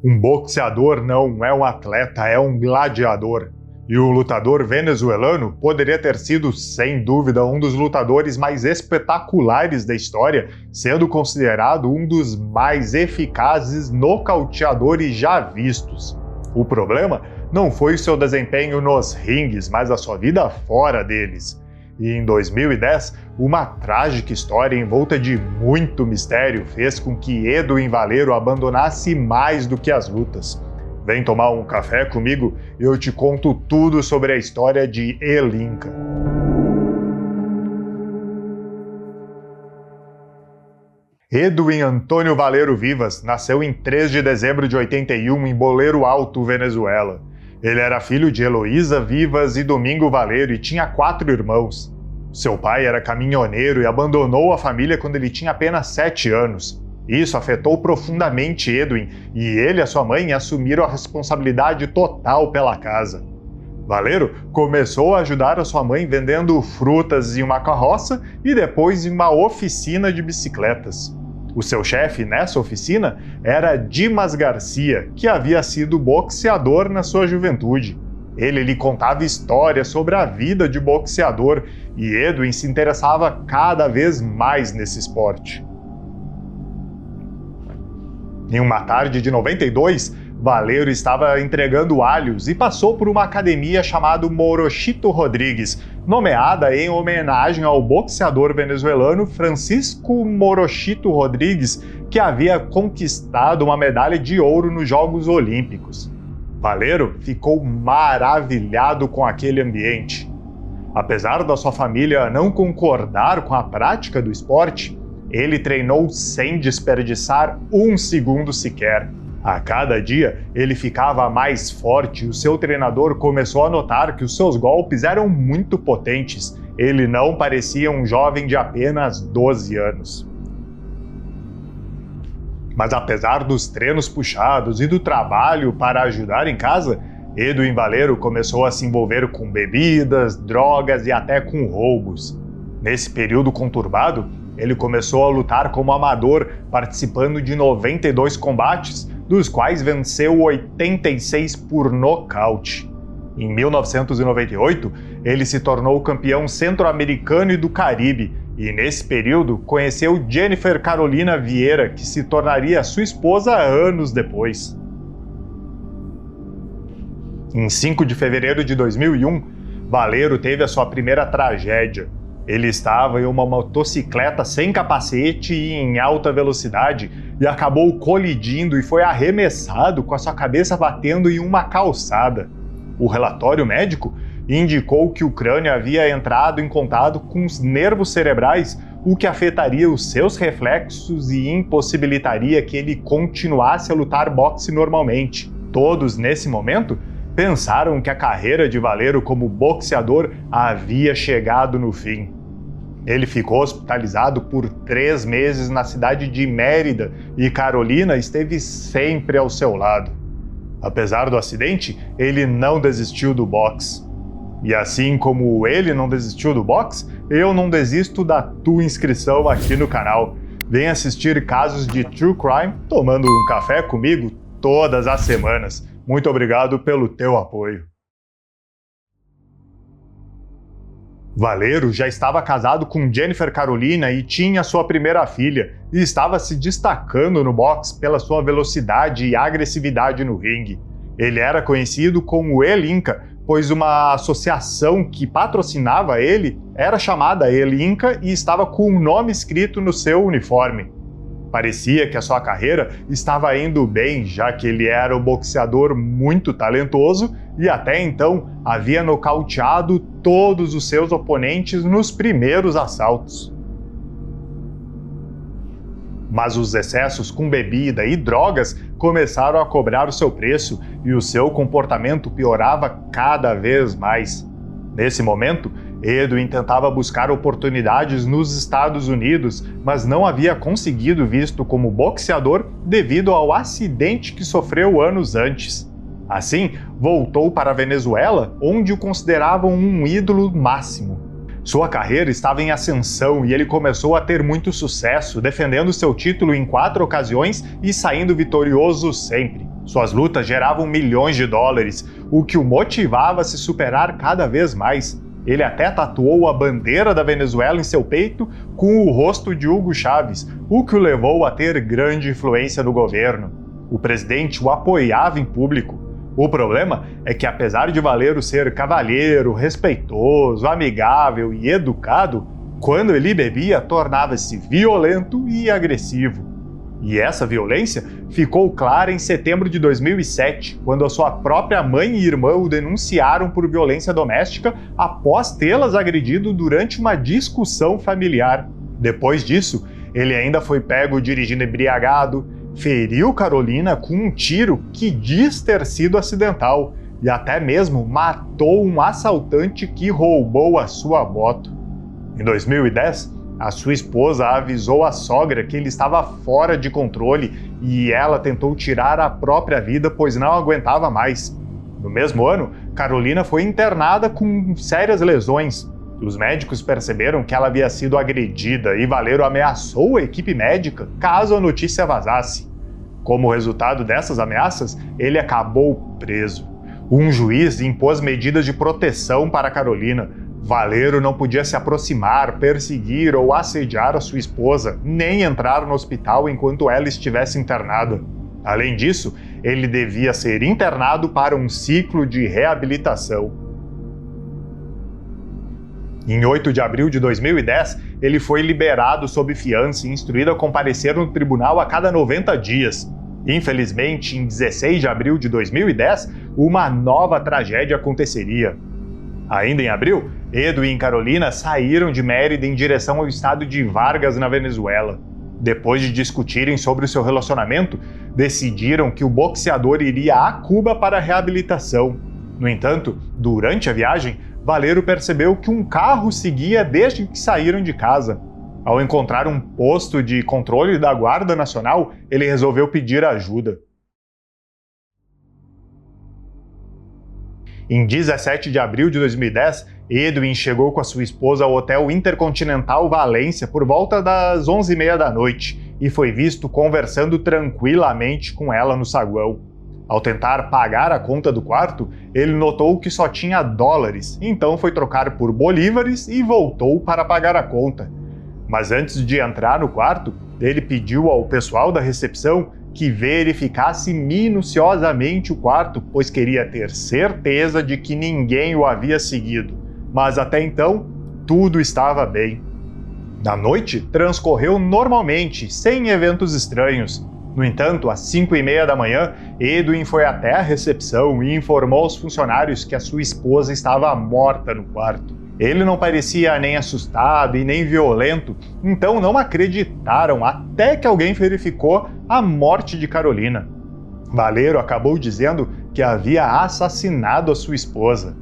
Um boxeador não é um atleta, é um gladiador. E o lutador venezuelano poderia ter sido, sem dúvida, um dos lutadores mais espetaculares da história, sendo considerado um dos mais eficazes nocauteadores já vistos. O problema não foi o seu desempenho nos ringues, mas a sua vida fora deles. E em 2010, uma trágica história envolta de muito mistério fez com que Edwin Valero abandonasse mais do que as lutas. Vem tomar um café comigo e eu te conto tudo sobre a história de El Inca. Edwin Antônio Valero Vivas nasceu em 3 de dezembro de 81 em Boleiro Alto, Venezuela. Ele era filho de Heloísa Vivas e Domingo Valero e tinha 4 irmãos. Seu pai era caminhoneiro e abandonou a família quando ele tinha apenas 7 anos. Isso afetou profundamente Edwin e ele e a sua mãe assumiram a responsabilidade total pela casa. Valero começou a ajudar a sua mãe vendendo frutas em uma carroça e depois em uma oficina de bicicletas. O seu chefe nessa oficina era Dimas Garcia, que havia sido boxeador na sua juventude. Ele lhe contava histórias sobre a vida de boxeador e Edwin se interessava cada vez mais nesse esporte. Em uma tarde de 92, Valero estava entregando alhos e passou por uma academia chamada Morochito Rodrigues, nomeada em homenagem ao boxeador venezuelano Francisco Morochito Rodrigues, que havia conquistado uma medalha de ouro nos Jogos Olímpicos. Valero ficou maravilhado com aquele ambiente. Apesar da sua família não concordar com a prática do esporte, ele treinou sem desperdiçar um segundo sequer. A cada dia, ele ficava mais forte e o seu treinador começou a notar que os seus golpes eram muito potentes. Ele não parecia um jovem de apenas 12 anos. Mas apesar dos treinos puxados e do trabalho para ajudar em casa, Edwin Valero começou a se envolver com bebidas, drogas e até com roubos. Nesse período conturbado, ele começou a lutar como amador, participando de 92 combates, dos quais venceu 86 por nocaute. Em 1998, ele se tornou campeão centro-americano e do Caribe, e nesse período conheceu Jennifer Carolina Vieira, que se tornaria sua esposa anos depois. Em 5 de fevereiro de 2001, Valero teve a sua primeira tragédia. Ele estava em uma motocicleta sem capacete e em alta velocidade e acabou colidindo e foi arremessado com a sua cabeça batendo em uma calçada. O relatório médico indicou que o crânio havia entrado em contato com os nervos cerebrais, o que afetaria os seus reflexos e impossibilitaria que ele continuasse a lutar boxe normalmente. Todos, nesse momento, pensaram que a carreira de Valero como boxeador havia chegado no fim. Ele ficou hospitalizado por 3 meses na cidade de Mérida e Carolina esteve sempre ao seu lado. Apesar do acidente, ele não desistiu do boxe. E assim como ele não desistiu do boxe, eu não desisto da tua inscrição aqui no canal. Vem assistir casos de True Crime tomando um café comigo todas as semanas. Muito obrigado pelo teu apoio. Valero já estava casado com Jennifer Carolina e tinha sua primeira filha, e estava se destacando no boxe pela sua velocidade e agressividade no ringue. Ele era conhecido como El Inca, pois uma associação que patrocinava ele era chamada El Inca e estava com o nome escrito no seu uniforme. Parecia que a sua carreira estava indo bem, já que ele era um boxeador muito talentoso e até então havia nocauteado todos os seus oponentes nos primeiros assaltos. Mas os excessos com bebida e drogas começaram a cobrar o seu preço e o seu comportamento piorava cada vez mais. Nesse momento, Edwin tentava buscar oportunidades nos Estados Unidos, mas não havia conseguido visto como boxeador devido ao acidente que sofreu anos antes. Assim, voltou para a Venezuela, onde o consideravam um ídolo máximo. Sua carreira estava em ascensão e ele começou a ter muito sucesso, defendendo seu título em 4 ocasiões e saindo vitorioso sempre. Suas lutas geravam milhões de dólares, o que o motivava a se superar cada vez mais. Ele até tatuou a bandeira da Venezuela em seu peito com o rosto de Hugo Chávez, o que o levou a ter grande influência no governo. O presidente o apoiava em público. O problema é que, apesar de Valero ser cavalheiro, respeitoso, amigável e educado, quando ele bebia, tornava-se violento e agressivo. E essa violência ficou clara em setembro de 2007, quando a sua própria mãe e irmã o denunciaram por violência doméstica após tê-las agredido durante uma discussão familiar. Depois disso, ele ainda foi pego dirigindo embriagado, feriu Carolina com um tiro que diz ter sido acidental e até mesmo matou um assaltante que roubou a sua moto. Em 2010, a sua esposa avisou a sogra que ele estava fora de controle e ela tentou tirar a própria vida, pois não aguentava mais. No mesmo ano, Carolina foi internada com sérias lesões. Os médicos perceberam que ela havia sido agredida e Valero ameaçou a equipe médica caso a notícia vazasse. Como resultado dessas ameaças, ele acabou preso. Um juiz impôs medidas de proteção para Carolina. Valero não podia se aproximar, perseguir ou assediar a sua esposa, nem entrar no hospital enquanto ela estivesse internada. Além disso, ele devia ser internado para um ciclo de reabilitação. Em 8 de abril de 2010, ele foi liberado sob fiança e instruído a comparecer no tribunal a cada 90 dias. Infelizmente, em 16 de abril de 2010, uma nova tragédia aconteceria. Ainda em abril, Edwin e Carolina saíram de Mérida em direção ao estado de Vargas, na Venezuela. Depois de discutirem sobre o seu relacionamento, decidiram que o boxeador iria a Cuba para a reabilitação. No entanto, durante a viagem, Valero percebeu que um carro seguia desde que saíram de casa. Ao encontrar um posto de controle da Guarda Nacional, ele resolveu pedir ajuda. Em 17 de abril de 2010, Edwin chegou com a sua esposa ao Hotel Intercontinental Valência por volta das 11h30 da noite e foi visto conversando tranquilamente com ela no saguão. Ao tentar pagar a conta do quarto, ele notou que só tinha dólares, então foi trocar por bolívares e voltou para pagar a conta. Mas antes de entrar no quarto, ele pediu ao pessoal da recepção que verificasse minuciosamente o quarto, pois queria ter certeza de que ninguém o havia seguido. Mas até então, tudo estava bem. A noite transcorreu normalmente, sem eventos estranhos. No entanto, às 5h30 da manhã, Edwin foi até a recepção e informou aos funcionários que a sua esposa estava morta no quarto. Ele não parecia nem assustado e nem violento, então não acreditaram até que alguém verificou a morte de Carolina. Valero acabou dizendo que havia assassinado a sua esposa.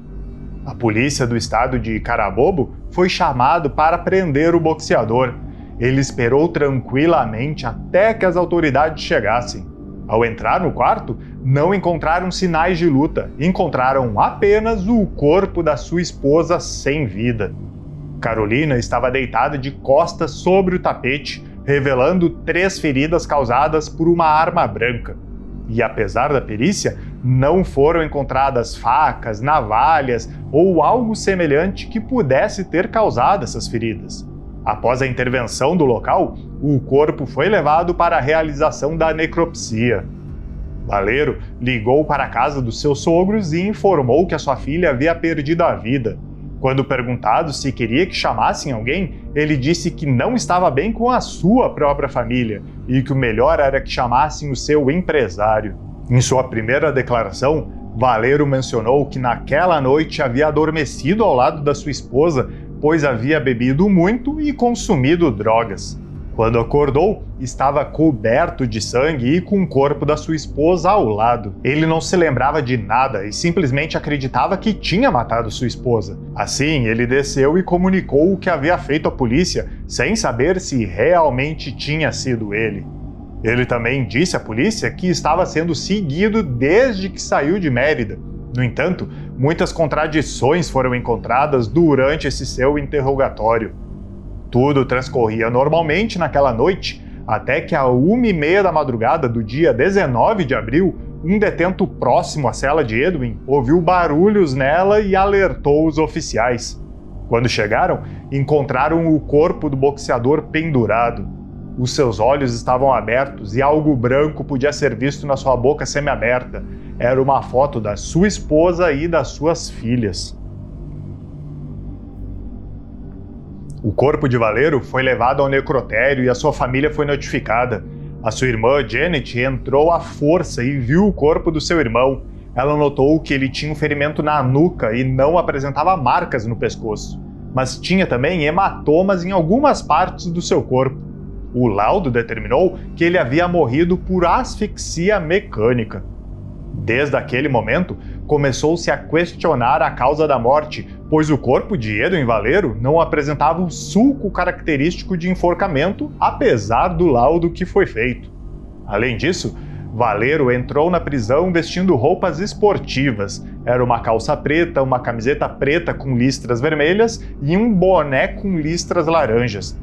A polícia do estado de Carabobo foi chamado para prender o boxeador. Ele esperou tranquilamente até que as autoridades chegassem. Ao entrar no quarto, não encontraram sinais de luta, encontraram apenas o corpo da sua esposa sem vida. Carolina estava deitada de costas sobre o tapete, revelando 3 feridas causadas por uma arma branca. E apesar da perícia, não foram encontradas facas, navalhas ou algo semelhante que pudesse ter causado essas feridas. Após a intervenção do local, o corpo foi levado para a realização da necropsia. Valero ligou para a casa dos seus sogros e informou que a sua filha havia perdido a vida. Quando perguntado se queria que chamassem alguém, ele disse que não estava bem com a sua própria família e que o melhor era que chamassem o seu empresário. Em sua primeira declaração, Valero mencionou que naquela noite havia adormecido ao lado da sua esposa, pois havia bebido muito e consumido drogas. Quando acordou, estava coberto de sangue e com o corpo da sua esposa ao lado. Ele não se lembrava de nada e simplesmente acreditava que tinha matado sua esposa. Assim, ele desceu e comunicou o que havia feito à polícia, sem saber se realmente tinha sido ele. Ele também disse à polícia que estava sendo seguido desde que saiu de Mérida. No entanto, muitas contradições foram encontradas durante esse seu interrogatório. Tudo transcorria normalmente naquela noite, até que à 1h30 da madrugada do dia 19 de abril, um detento próximo à cela de Edwin ouviu barulhos nela e alertou os oficiais. Quando chegaram, encontraram o corpo do boxeador pendurado. Os seus olhos estavam abertos e algo branco podia ser visto na sua boca semiaberta. Era uma foto da sua esposa e das suas filhas. O corpo de Valero foi levado ao necrotério e a sua família foi notificada. A sua irmã, Janet, entrou à força e viu o corpo do seu irmão. Ela notou que ele tinha um ferimento na nuca e não apresentava marcas no pescoço, mas tinha também hematomas em algumas partes do seu corpo. O laudo determinou que ele havia morrido por asfixia mecânica. Desde aquele momento, começou-se a questionar a causa da morte, pois o corpo de Edwin Valero não apresentava o sulco característico de enforcamento, apesar do laudo que foi feito. Além disso, Valero entrou na prisão vestindo roupas esportivas. Era uma calça preta, uma camiseta preta com listras vermelhas e um boné com listras laranjas.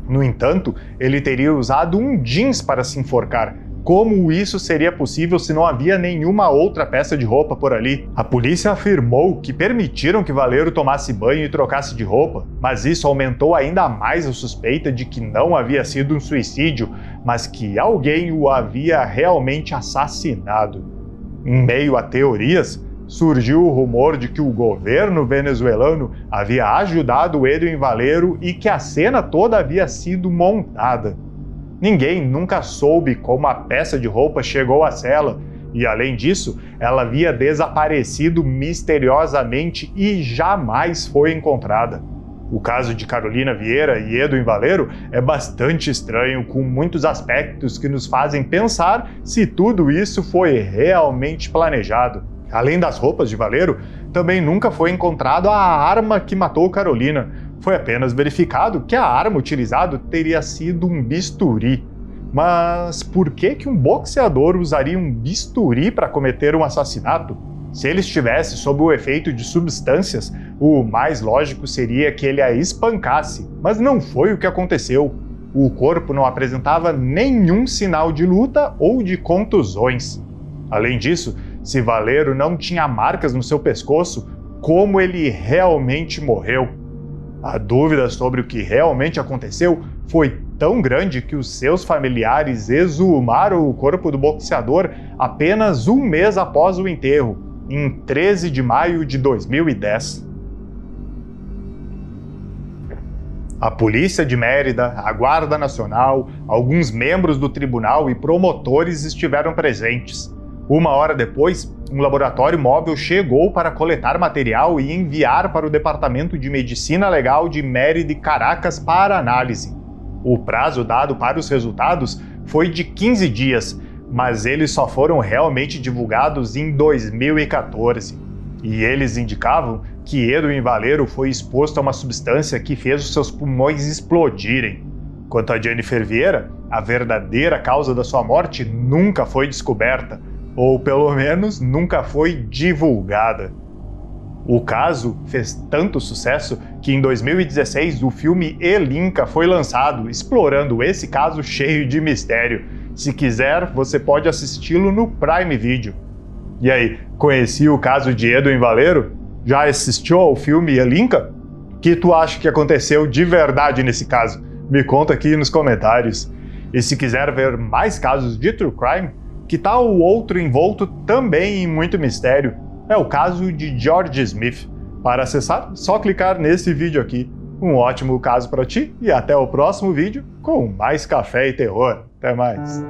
No entanto, ele teria usado um jeans para se enforcar. Como isso seria possível se não havia nenhuma outra peça de roupa por ali? A polícia afirmou que permitiram que Valero tomasse banho e trocasse de roupa, mas isso aumentou ainda mais a suspeita de que não havia sido um suicídio, mas que alguém o havia realmente assassinado. Em meio a teorias, surgiu o rumor de que o governo venezuelano havia ajudado Edwin Valero e que a cena toda havia sido montada. Ninguém nunca soube como a peça de roupa chegou à cela e, além disso, ela havia desaparecido misteriosamente e jamais foi encontrada. O caso de Carolina Vieira e Edwin Valero é bastante estranho, com muitos aspectos que nos fazem pensar se tudo isso foi realmente planejado. Além das roupas de Valero, também nunca foi encontrado a arma que matou Carolina. Foi apenas verificado que a arma utilizada teria sido um bisturi. Mas por que um boxeador usaria um bisturi para cometer um assassinato? Se ele estivesse sob o efeito de substâncias, o mais lógico seria que ele a espancasse, mas não foi o que aconteceu. O corpo não apresentava nenhum sinal de luta ou de contusões. Além disso, se Valero não tinha marcas no seu pescoço, como ele realmente morreu? A dúvida sobre o que realmente aconteceu foi tão grande que os seus familiares exumaram o corpo do boxeador apenas um mês após o enterro, em 13 de maio de 2010. A polícia de Mérida, a Guarda Nacional, alguns membros do tribunal e promotores estiveram presentes. Uma hora depois, um laboratório móvel chegou para coletar material e enviar para o Departamento de Medicina Legal de Mérida e Caracas para análise. O prazo dado para os resultados foi de 15 dias, mas eles só foram realmente divulgados em 2014. E eles indicavam que Edwin Valero foi exposto a uma substância que fez os seus pulmões explodirem. Quanto a Jennifer Vieira, a verdadeira causa da sua morte nunca foi descoberta, ou pelo menos nunca foi divulgada. O caso fez tanto sucesso que em 2016 o filme Elinka foi lançado, explorando esse caso cheio de mistério. Se quiser, você pode assisti-lo no Prime Video. E aí, conhecia o caso de Edwin Valero? Já assistiu ao filme Elinka? O que tu acha que aconteceu de verdade nesse caso? Me conta aqui nos comentários. E se quiser ver mais casos de True Crime, que tal o outro envolto também em muito mistério? É o caso de George Smith. Para acessar, só clicar nesse vídeo aqui. Um ótimo caso para ti e até o próximo vídeo com mais café e terror. Até mais!